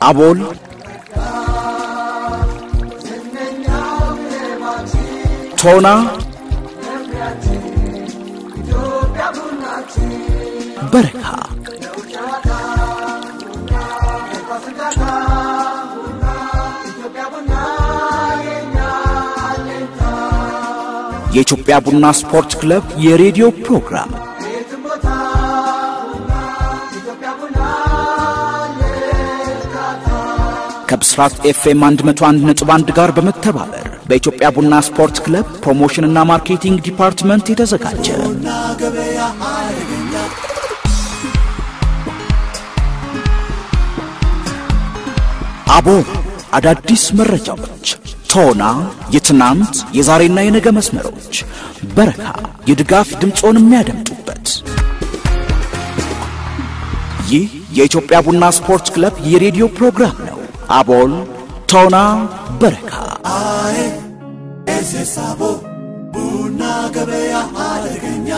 አቦል ቶና በረካ የኢትዮጵያ ቡና ስፖርት ክለብ የሬዲዮ ፕሮግራም ከብስራት ኤፍኤም 101.1 ጋር በመተባበር በኢትዮጵያ ቡና ስፖርት ክለብ ፕሮሞሽን እና ማርኬቲንግ ዲፓርትመንት የተዘጋጀ አቦል አዳዲስ መረጃዎች ቶና የትናንት የዛሬና የነገ መስመሮች በረካ የድጋፍ ድምጾን የሚያደምጡበት ይህ የኢትዮጵያ ቡና ስፖርት ክለብ የሬዲዮ ፕሮግራም ነው አቦል ቶና በረካ ኤሴሳቦ ቡና ገበያ አደገኛ